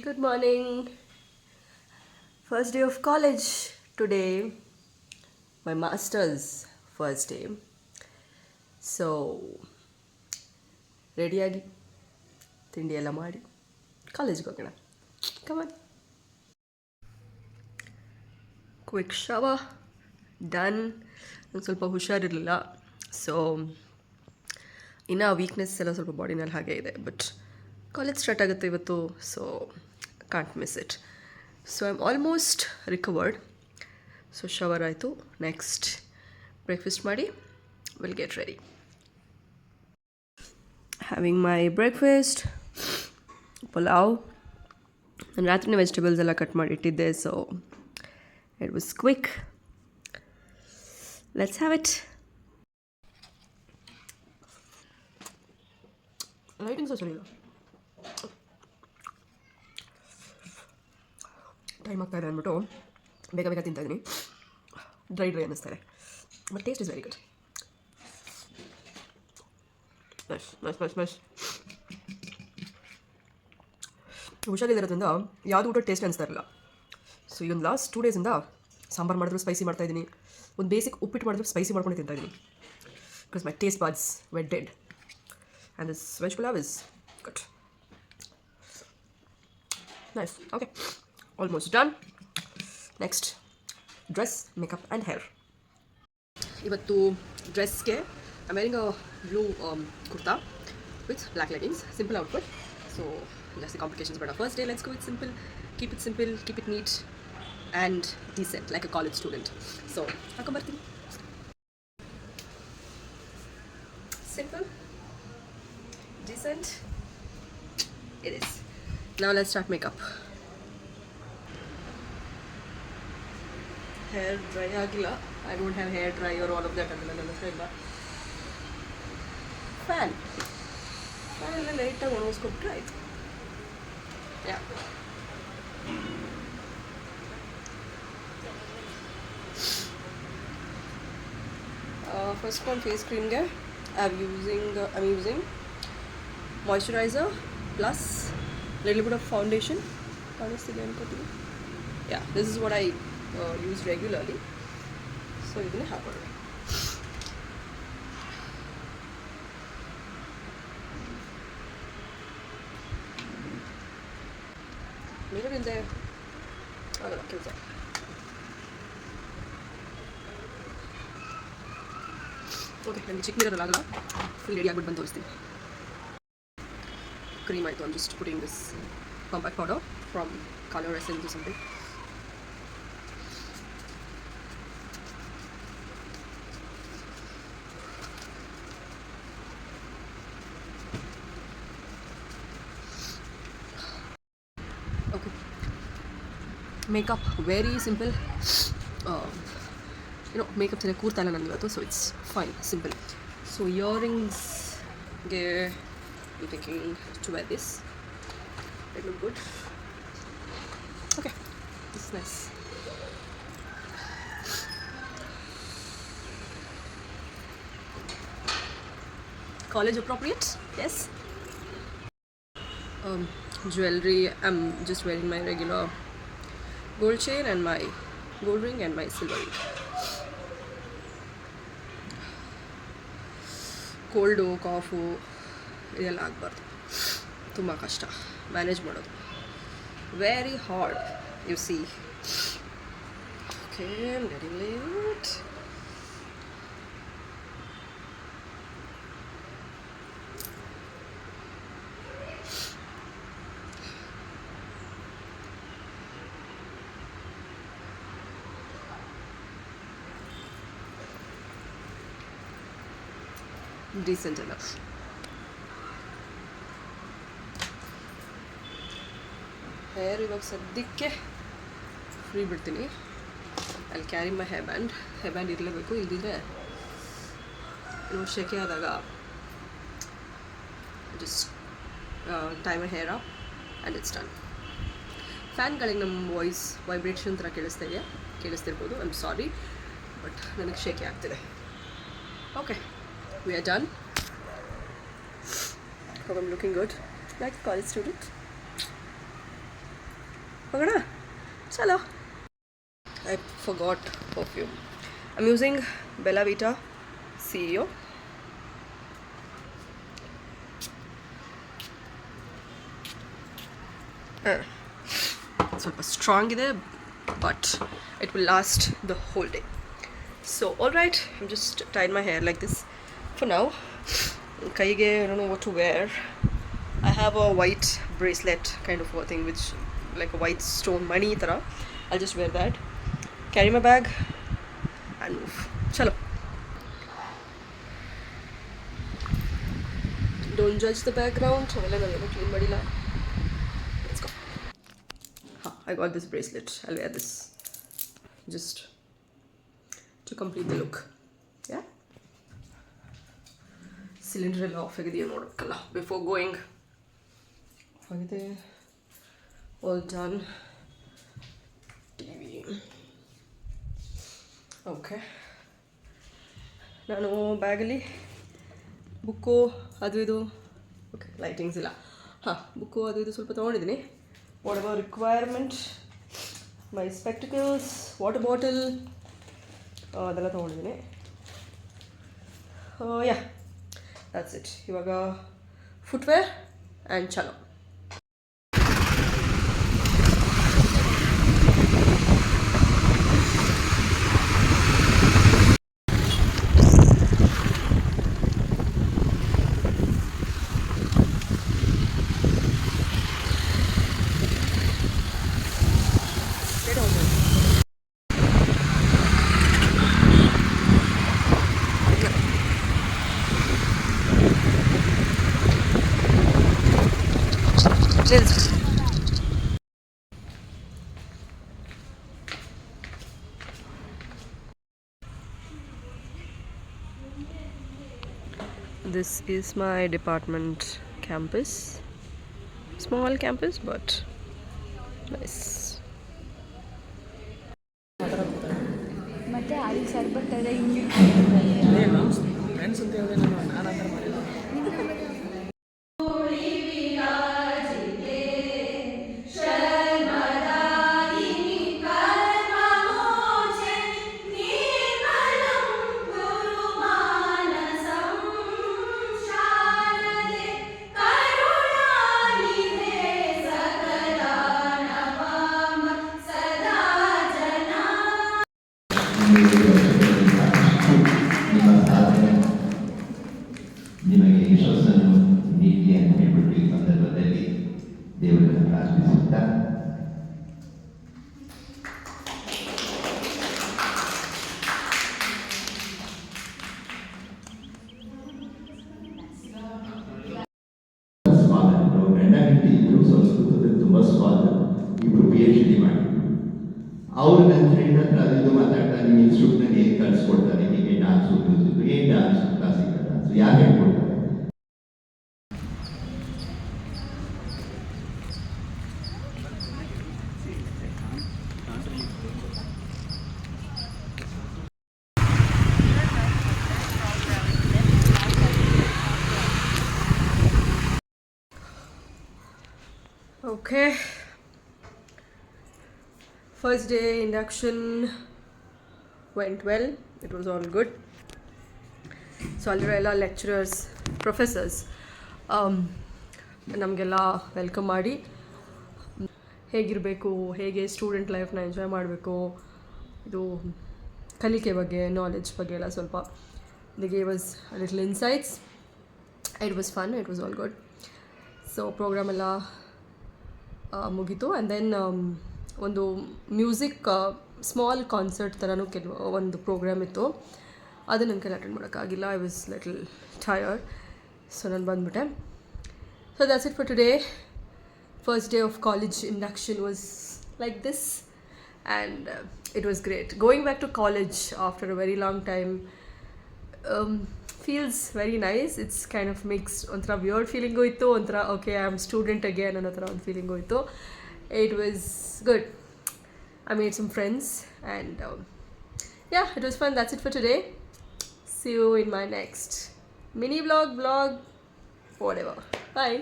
Good morning. First day of college today. My master's first day. So, ರೆಡಿಯಾಗಿ ತಿಂಡಿ ಎಲ್ಲ ಮಾಡಿ ಕಾಲೇಜ್ಗೆ ಹೋಗೋಣ. ಕಮಾನ್. Quick shower done. ನಂಗೆ ಸ್ವಲ್ಪ ಹುಷಾರಿರಲಿಲ್ಲ, ಸೊ ಇನ್ನೂ ವೀಕ್ನೆಸ್ ಎಲ್ಲ ಸ್ವಲ್ಪ ಬಾಡಿನಲ್ಲಿ ಹಾಗೆ ಇದೆ. ಬಟ್ ಕಾಲೇಜ್ ಸ್ಟಾರ್ಟ್ ಆಗುತ್ತೆ ಇವತ್ತು, so can't miss it. So I am almost recovered. So shower ಆಯಿತು. ನೆಕ್ಸ್ಟ್ ಬ್ರೇಕ್ಫಾಸ್ಟ್ ಮಾಡಿ will get ready. Having my breakfast pulao. ನಾನು ರಾತ್ರಿನೇ ವೆಜಿಟೇಬಲ್ಸ್ ಎಲ್ಲ ಕಟ್ ಮಾಡಿ ಇಟ್ಟಿದ್ದೆ, so it was quick. Let's have it. Lightings ಸರಿ ಇಲ್ಲ. ಟೈಮ್ ಆಗ್ತಾಯಿದೆ ಅಂದ್ಬಿಟ್ಟು ಬೇಗ ಬೇಗ ತಿಂತಾಯಿದ್ದೀನಿ. ಡ್ರೈ ಅನ್ನಿಸ್ತಾರೆ, but taste is very good. Nice. ಹುಷಾರಿರೋದ್ರಿಂದ ಯಾವುದು ಊಟ ಟೇಸ್ಟ್ ಅನಿಸ್ತಾ ಇರಲಿಲ್ಲ. ಸೊ ಈಗ ಒಂದು ಲಾಸ್ಟ್ 2 ಡೇಸಿಂದ ಸಾಂಬಾರು ಮಾಡಿದ್ರು ಸ್ಪೈಸಿ ಮಾಡ್ತಾಯಿದ್ದೀನಿ, ಒಂದು ಬೇಸಿಕ್ ಉಪ್ಪಿಟ್ಟು ಮಾಡಿದ್ರು ಸ್ಪೈಸಿ ಮಾಡ್ಕೊಂಡು ತಿಂತಾಯಿದ್ದೀನಿ. Because my taste buds were dead and this veg pulao is good. Nice. Okay, almost done. Next dress, makeup and hair. ಇವತ್ತು ಡ್ರೆಸ್ಗೆ I wearing a blue kurta with black leggings, simple outfit. So ಜಾಸ್ತಿ complications ಬೇಡ. First day let's go with simple, keep it neat and decent like a college student. So ಹಾಕೊಂಬರ್ತೀನಿ. Simple, decent it is. Now let's start makeup. Hair dry agilla. I don't have hair dry or all of that. Fan ಎಲ್ಲ ಲೈಟಾಗಿ ಒಣಗಿಸ್ಕೊಟ್ರೆ ಆಯಿತು. ಯಾ, first ಒಂದು face ಕ್ರೀಮ್ಗೆ I'm using moisturizer plus little bit of foundation. Yeah, this is what I use regularly. So you can have it. Mirror in there. Okay, ನನಗೆ ಚಿಕ್ಕ mirror ಆಗಲ್ಲ, full ready ಆಗಿಬಿಟ್ಟು ಬಂದು ತೋರಿಸ್ತೀನಿ. ಕ್ರೀಮ್ ಆಯಿತು. I'm just putting this compact powder from colour essence to something. Okay, makeup very simple. Makeup ಚೆನ್ನಾಗಿ ಕೂರ್ತಾ ಇಲ್ಲ ನನಗೆ ಇವತ್ತು, so it's fine, simple. So ಇಯರಿಂಗ್ಸ್ಗೆ you thinking to wear this. It look good. Okay, this nice. College appropriate? Yes. Jewelry, I'm just wearing my regular gold chain and my gold ring and my silver ring. Cold cough ಇದೆಲ್ಲ ಆಗಬಾರ್ದು, ತುಂಬ ಕಷ್ಟ manage ಮಾಡೋದು. Very hard, you see. Okay, I am getting late. Decent enough. Hair ಇವಾಗ ಸದ್ಯಕ್ಕೆ free ಬಿಡ್ತೀನಿ. ಅಲ್ಲಿ carry my hair band ಇರಲೇಬೇಕು, ಇಲ್ದಿದ್ರೆ ಶೆಕೆ ಆದಾಗ just tie my hair up and it's done. ಫ್ಯಾನ್ಗಳಿಗೆ ನಮ್ಮ ವಾಯ್ಸ್ ವೈಬ್ರೇಷನ್ ಥರ ಕೇಳಿಸ್ತಿರ್ಬೋದು. ಐ ಆಮ್ ಸಾರಿ, ಬಟ್ ನನಗೆ ಶೆಕೆ ಆಗ್ತಿದೆ. ಓಕೆ, we are done. Hope I'm looking good like a college student. ಹೋಗೋಣ ಚಲೋ. I forgot perfume. I'm using Bella Vita CEO. ಸ್ವಲ್ಪ ಸ್ಟ್ರಾಂಗ್ ಇದೆ, but it will last the whole day. So alright, I'm just tied my hair like this for now. ಕೈಗೆ I don't know what to wear. I have a white bracelet kind of a thing, which like a white stone money tara. I'll just wear that, carry my bag and move. Chalo. Don't judge the background. Clean madila. Let's go. I got this bracelet. I'll wear this just to complete the look. Yeah. Cylinder ಎಲ್ಲ of ಆಗಿದೆಯಾ ನೋಡೋಕ್ಕಲ್ಲ before going. ಆಗಿದೆ. All done. TV. Okay. ನಾನು ಬ್ಯಾಗಲ್ಲಿ book ಅದು ಇದು, okay lightings ಇಲ್ಲ, book ಅದು ಇದು ಸ್ವಲ್ಪ ತೊಗೊಂಡಿದ್ದೀನಿ. What ever requirement, my spectacles, water bottle ಅದೆಲ್ಲ ತೊಗೊಂಡಿದ್ದೀನಿ. Yeah that's it. ಇವಾಗ ಫುಟ್ವೇರ್ ಆ್ಯಂಡ್ ಚಲೋ. This is my department campus. Small campus but nice. ಮತ್ತೆ ಅಲ್ಲಿ ಸರ್ಬತ್ ಅದೇ ಹಿಂಗೆ ಫ್ರೆಂಡ್ಸ್ ಅಂತ ಹೇಳಿದೆ ನಾನು ಆ ಥರ ಮಾಡಿಲ್ಲ. ನಿಮಗೆ ಯಶಸ್ಸನ್ನು ನೀಡಿ ಅಂತ ಹೇಳ್ಬಿಟ್ಟು ಈ ಸಂದರ್ಭದಲ್ಲಿ ದೇವರನ್ನು ಪ್ರಾರ್ಥಿಸುತ್ತಾ ಸ್ವಾಗತ. ಗಂಡ ಹೆಂಡತಿ ಇಬ್ಬರು ಸಂಸ್ಕೃತದಲ್ಲಿ ತುಂಬ ಸ್ವಾದ, ಇಬ್ಬರು PhD ಮಾಡಿ ಅವರು ನನ್ನ ಫ್ರೆಂಡ್ ಹತ್ರ ಅದು ಮಾತಾಡ್ತಾ ನಿಮ್ಮ ಇನ್ಸ್ಟಿಟ್ಯೂಟ್ನಲ್ಲಿ ಹೇಗೆ ಕಲಿಸ್ಕೊಡ್ತಾರೆ, ಹೀಗೆ ಡಾನ್ಸು ಮ್ಯೂಸಿಕ್, ಏನು ಡಾನ್ಸ್ ಕ್ಲಾಸಿಕಲ್ ಡಾನ್ಸ್ ಯಾರು ಹೇಳ್ಕೊಡ್ತಾರೆ? Okay. First day induction went well. It was all good. So ಅಲ್ಲಿರೋ lecturers, professors ನಮಗೆಲ್ಲ ವೆಲ್ಕಮ್ ಮಾಡಿ ಹೇಗಿರಬೇಕು, ಹೇಗೆ ಸ್ಟೂಡೆಂಟ್ ಲೈಫ್ನ ಎಂಜಾಯ್ ಮಾಡಬೇಕು, ಇದು ಕಲಿಕೆ ಬಗ್ಗೆ, ನಾಲೆಡ್ಜ್ ಬಗ್ಗೆ ಎಲ್ಲ ಸ್ವಲ್ಪ they gave us little insights. It was fun, it was all good. So programme ಎಲ್ಲ ಮುಗೀತು. ಆ್ಯಂಡ್ ದೆನ್ ಒಂದು ಮ್ಯೂಸಿಕ್ ಸ್ಮಾಲ್ ಕಾನ್ಸರ್ಟ್ ಥರನೂ ಒಂದು ಪ್ರೋಗ್ರಾಮ್ ಇತ್ತು. ಅದು ನನ್ನ ಕೈಲಿ ಅಟೆಂಡ್ ಮಾಡೋಕ್ಕಾಗಿಲ್ಲ. I was little tired, so ನಾನು ಬಂದುಬಿಟ್ಟೆ. So that's it for today. First day of college induction was like this and it was great. Going back to college after a very long time feels very nice. It's kind of mixed. Onthra weird feeling goyittu, onthra okay I am student again ಅನ್ನೋ ಥರ ಒಂದು feeling goyittu. It was good. I made some friends and yeah, it was fun. That's it for today. See you in my next mini vlog, whatever. Bye.